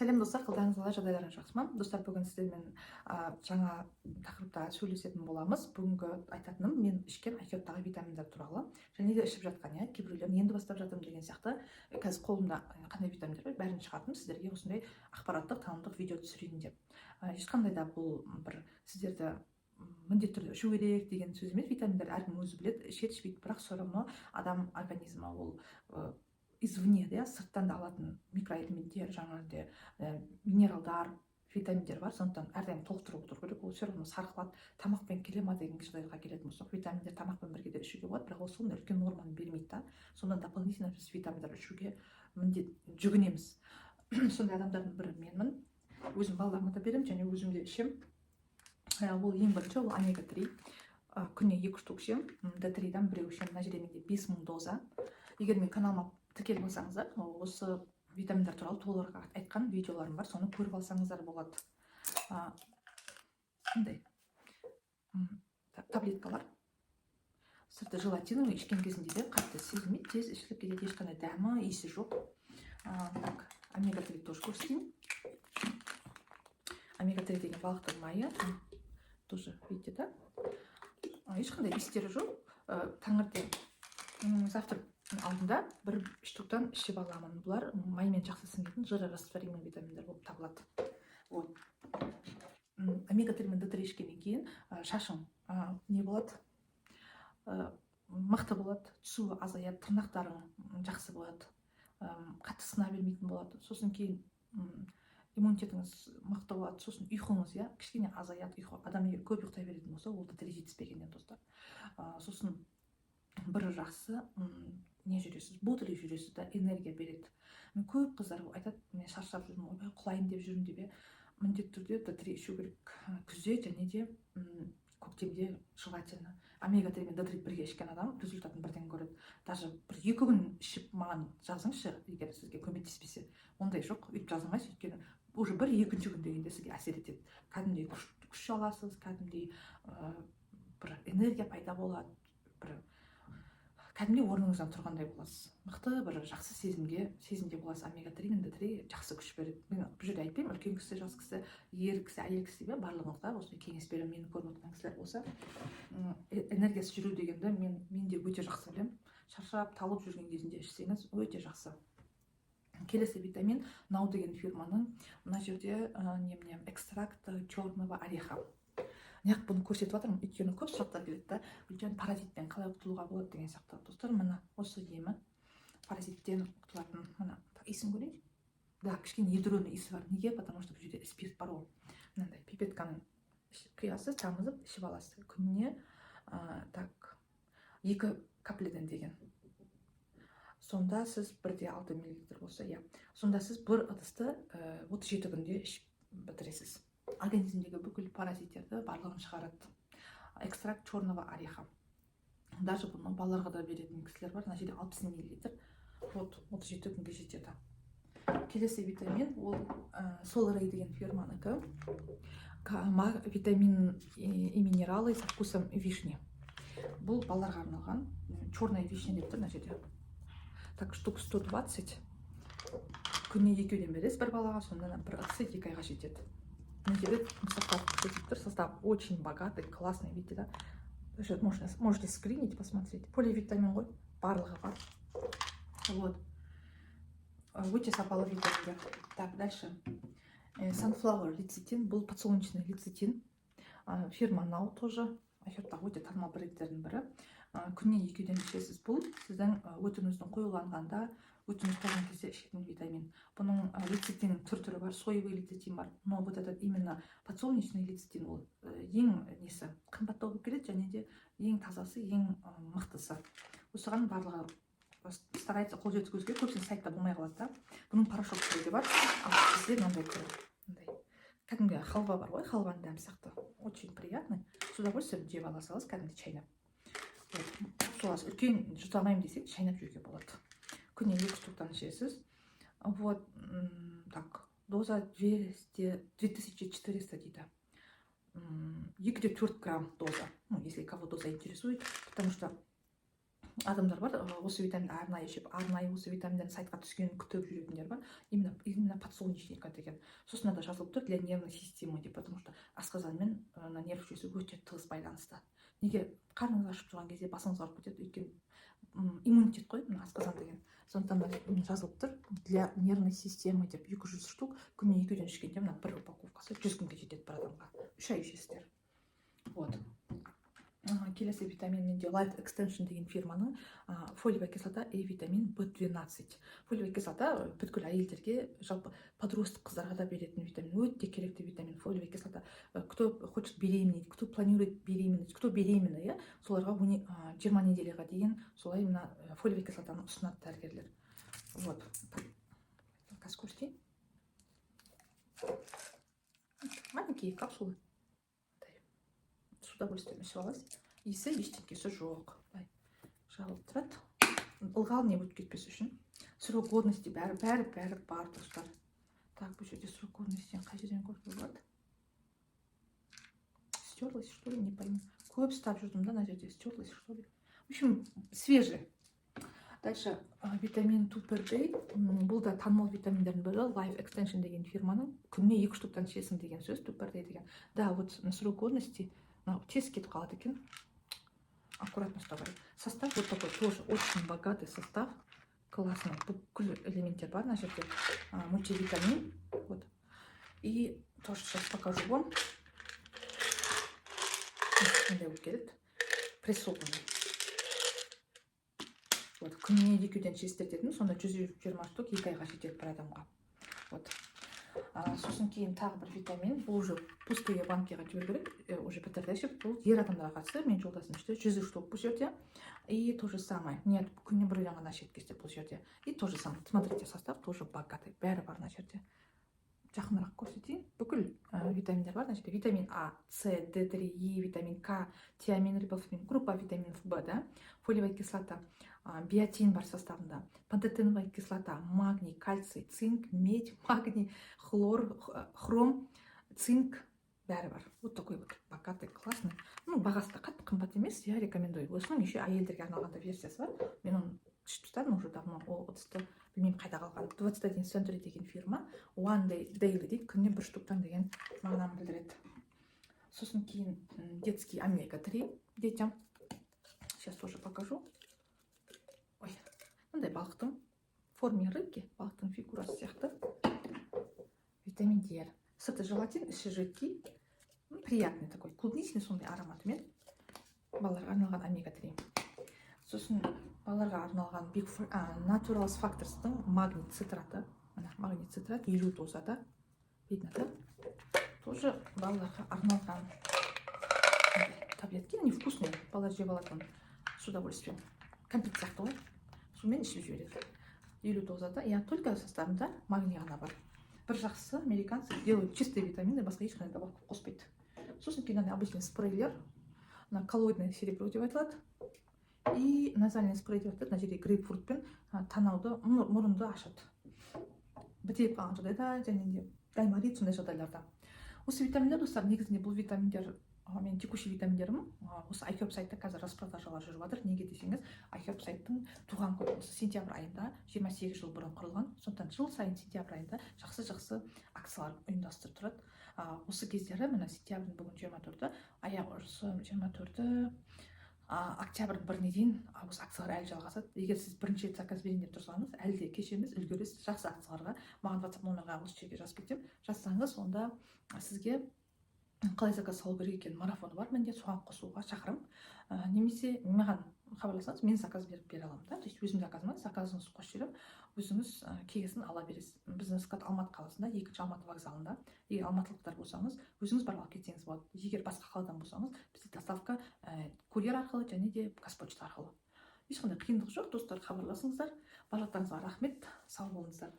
Сәлем достар, қалдарыңыз қалай, жағдайларыңыз жақсы ма? Достар, бүгін сіздермен жаңа тақырыпта сөйлесетін боламыз. Бүгінгі айтатыным мен ішкен айкеттағы витаминдар туралы, және де ішіп жатқан, кейбіреулер енді бастап жатырмын деген сияқты. Қазір қолымда қандай витаминдар бар, бәрін шығардым сіздерге осындай ақпараттық танымдық видео түсірейін деп. Ешқандай да бұл бір сіздерді міндетті түрде ішу керек деген сөз емес. Витаминдар әркім өзі біледі, ішеді ішпейді, бірақ все равно адам организмі ол извне, сырттан да алатын микроэлементтер, жаңағыдай минералдар, витаминдер бар, сондықтан әрдайым толықтырып отыру керек. Ол все равно сарқылады. Тамақпен келе ма деген жағдайға келетін болсақ, витаминдер тамақпен бірге де ішуге болады, бірақ ол сондай үлкен норманы бермейді да. Сонда дополнительно біз витаминдар ішуге жүгінеміз. Сондай адамдардың бірі менмін. Өзім балаларыма да беремін, және өзім де ішемін. Ол ең бірінші, ол омега-3. Күніне 2 штук ішемін. D3-дан біреу ішемін. Мына жерде менде 5000 доза. Егер мен каналыма тіркеліп алсаңыздар, осы витаминдар туралы толығырақ айтқан видеоларым бар, соны көріп алсаңыздар болады. Қандай таблеткалар, сырты желатиновый, ішкен кезінде де қатты сезілмейді, тез ішіліп кетеді, ешқандай дәмі, иісі жоқ. Омега-3 тоже көрсетейін. Омега-3 деген балықтың майы, тоже видите, да? Ешқандай иістері жоқ. Таңертең завтрак алдында бір штуктан ішіп аламын. Бұлар маймен жақсы сіңетін жирорастворимый витаминдар болып табылады. Омега-3 мен D3 ішкеннен кейін шашың не болады? Мықты болады, түсуі азаяды, тырнақтарың жақсы болады, қатты сына бермейтін болады. Сосын кейін иммунитетіңіз мықты болады, сосын ұйқыңыз кішкене азаяды. Адам егер көп ұйықтай беретін болса, ол D3 жетіспегеннен достар. Сосын бір жақсы не жүресіз, бодрый жүресіз, да, энергия береді. Мен көп қыздар айтады, мен шаршап жүрмін, ойбай құлайын деп жүрмін деп, міндетті түрде D3 ішу керек. Күзде және де көктемде желательно. Омега-3 мен D3 бірге ішкен адам результатын бірден көреді. Даже бір 2 күн ішіп маған жазыңызшы, егер сізге көмектеспесе. Ондай жоқ, өйтіп жазылмайсыз, өйткені уже бір екінші күн дегенде сізге әсер етеді. Кәдімгідей күш аласыз, кәдімгідей бір энергия пайда болады, бір кәдімгідей орныңыздан тұрғандай боласыз. Мықты бір жақсы сезімде боласыз. Омега-3 мен D3 жақсы күш береді. Мен бұл жерде айтпаймын, үлкен кісі, жас кісі, ер кісі, әйел кісі бе, барлығыңызға осындай кеңес беремін. Мені көріп отырған кісілер болса, энергиясы жүру дегенді мен де өте жақсы білемін. Шаршап, талып жүрген кезінде ішсеңіз, өте жақсы. Келесі витамин Now деген фирманың мына жерде экстракт черного ореха. Неғып бұны көрсетіп жатырмын, өйткені көп сұрақтар келеді да, Гүлжан, паразиттен қалай құтылуға болады деген сияқты. Достар, мына осы емі паразиттен құтылатын, мына иісін көрейін. Да, кішкене ядроный иісі бар. Неге? Потому что бұл жерде спирт бар ол. Мынандай пипетканың құясыз, тамызып ішіп аласыз. Күніне 2 капледен деген. Сонда сіз 1,6 мл болса, сонда сіз бір ыдысты 37 күнде ішіп бітіресіз. Организмдегі бүкіл паразиттерді барлығын шығарады. Экстракт черного ореха. Даже бұны балаларға да беретін кісілер бар. Мына жерде 60 мл. Вот 37 күнге жетеді. Келесі витамин ол Соларей деген фирманікі. Витамин и минералы со вкусом вишни. Бұл балаларға арналған. Черная вишня деп тұр мына жерде. Так, штук 120. Күніне 2-ден бересіз бір балаға, сонда бір ыдысы 2 айға жетеді. Состав очень богатый, классный, видите, да? Можете скринить, посмотреть. Поливитамин ғой, барлығы бар. Вот. Өте сапалы витаминдер. Так, дальше. Sunflower лецитин, бұл подсолнечный лецитин. Фирма Now тоже. Айкеттағы өте танымал брендтердің бірі. Күніне 2-ден ішесіз. Бұл сіздің өтіңіздің қоюланғанда, өтіңіз толған кезде ішетін витамин. Бұның лецитиннің түрі бар, соевый лецитин бар. Но вот этот именно подсолнечный лецитин ол ең несі қымбаттау болып келеді, және де ең тазасы, ең мықтысы. Осыған барлығы старается қол жеткізуге, көбісін сайтта болмай қалады да. Бұның порошок түрі де бар. Ал бізде мынандай түрі. Кәдімгі халва бар ғой, халваның дәмі сияқты. Очень приятный. С удовольствием жеп ала саласыз, кәдімгі чайнап. Солас үлкен жұтамаймын десек, чайнап жеуге болады. Күніне 2 штуктан ішесіз. Вот, так, доза 2400 дейді. 2-4 грамм доза. Если кого доза интересует, потому что адамдар бар, осы витаминді арнайы жеп, арнайы осы витаминдердің сайтқа түскенін күтіп жүретіндер бар. Именно подсолнечника деген. Сосын да жазылып тұр для нервной системы деп, потому что асқазан мен нерв жүйесі өте тығыз байланысты. Неге қарныңыз ашып тұрған кезде басыңыз ауырып кетеді, өйткені иммунитет қой мына асқазан деген. Сондықтан да жазылып тұр для нервной системы деп, 200 штук күніне 2-ден ішкенде мына бір упаковкасы 100 күнге жетеді бір адамға. 3 ай ішесіздер. Вот. Келесі витамин менде Life Extension деген фирманың фолиевая кислота и витамин B12. Фолиевая кислота бүткіл әйелдерге, жалпы подросток қыздарға да беретін витамин, өте керекті витамин. Фолиевая кислота, кто хочет беременеть, кто планирует беременность, кто беременна, соларға 20 неделяға дейін солай мына фолиевая кислотаны ұсынады дәрігерлер. Вот. Қазір көрсетейін. Маленькие капсулы. С удовольствием ішіп аласыз. Иісі ештеңкесі жоқ. Жағылып тұрады. Ылғал не өтіп кетпес үшін. Срок годности бәрі бар достар. Так, бұл жерде срок годности қай жерден көріп болады? Стерлась, что ли, не пойму. Көп став жүрдім да, на жерде стерлась, что ли. В общем, свежий. Дальше витамин Тупердей. Бұл да танымал витаминдердің бірі. Life Extension деген фирманың. Күніне 2 штуктан ішесің деген сөз, Тупердей деген. Да, вот на срок годности тез кетіп қалады екен. Аккуратно ұстап. Состав вот такой, тоже очень богатый состав. Классный. Бүкіл элементтер бар на жерде. Мультивитамин. Вот. И тоже сейчас покажу вам. Мындай болып келеді. Прессованный. Вот. Күніне 2-ден ішесіздер дедім. Сонда 120 штук 2 айға жетеді бір адамға. Вот. Сосын кейін тағы бір витамин. Бұл уже пустые банкиға жіберу керек. Уже бітірді ішіп. Бұл ер адамдарға қатысты. Мен жолдасым ішті. 100 штук бұл жерде. И то же самое. Нет, күніне бір рет ғана ішеді кезде бұл жерде. И то же самое. Смотрите, состав тоже богатый. Бәрі бар на жерде. Жақынырақ көрсетейін. Бүкіл витаминдер бар на жерде. Витамин А, С, D3, Е, витамин К, тиамин, рибофлавин, группа витаминов В, да? Фолиевая кислота, биотин бар составында, пантотеновая кислота, магний, кальций, цинк, медь, магний, хлор, хром, цинк, бәрі бар. Вот такой вот богатый, классный. Ну, бағасы да қатты қымбат емес, я рекомендую. Осының еще әйелдерге арналған да версиясы бар. Мен оны ішіп тастадым уже давно, ол ыдысты білмеймін қайда қалған. 21 Century деген фирма, One Day Daily дейді, күніне 1 штуктан деген мағынаны білдіреді. Сосын кейін детский омега-3 детям. Сейчас тоже покажу. Ой, мындай балықтың форме рыбки, балықтың фигурасы сияқты. Витамин D. Сырты желатин, іші жидкий. Приятный такой, клубничный сондай ароматымен. Балаларға арналған омега-3. Сосын балаларға арналған Naturals Factors'тың магний цитраты. Магний цитрат 50 дозада. Видно, да? Тоже балаларға арналған таблетки. Они вкусные. Балалар жеп алатын с удовольствием. Кәмпит сияқты ғой. Сумен ішіп жібереді. 50 дозада. Я только составында магний ғана бар. Бір жақсысы, американцы делают чистые витамины, басқа ешқандай добавка қоспайды. Сосын кейін обычный спрейлер, коллоидное серебро деп айтылады. И назальный спрей деп айтылады. Мына жерде грейпфрутпен танауды, мұрынды ашады. Бітеп қалған жағдайда, және де гайморит сондай жағдайларда. Осы витаминдер, достар, негізінде бұл витаминдер мен текущий витаминдерім осы iHerb сайтта қазір распродажалар жүріп жатыр. Неге десеңіз, iHerb сайттың туған күні осы сентябрь айында, 28 жыл бұрын құрылған. Сондықтан жыл сайын сентябрь айында жақсы акциялар ұйымдастырып тұрады. Осы кездері міне сентябрьдің бүгін 24-і, аяғы 24-і, октябрьдің 1-іне дейін осы акциялар әлі жалғасады. Егер сіз бірінші рет заказ берейін деп тұрсаңыз, әлі де кеш емес, үлгересіз. Жақсы акцияларға маған WhatsApp номерға осы жерге жазып кетсем, жазсаңыз, онда сізге қалай заказ салу керек екенін марафоны бар, менде соған қосуға шақырым. Немесе маған хабарласаңыз, мен заказ бере аламын да. То есть өзім заказыма заказыңызды қосып жіберіп, өзіңіз кегесін ала бересіз. Біздің склад Алматы қаласында, 2-ші Алматы вокзалында. Егер алматылықтар болсаңыз, өзіңіз барып алып кетсеңіз болады. Егер басқа қаладан болсаңыз, бізде доставка курьер арқылы және де қазпочта арқылы. Ешқандай қиындық жоқ, достар, хабарласыңыздар. Барлықтарыңызға рахмет, сау болыңыздар.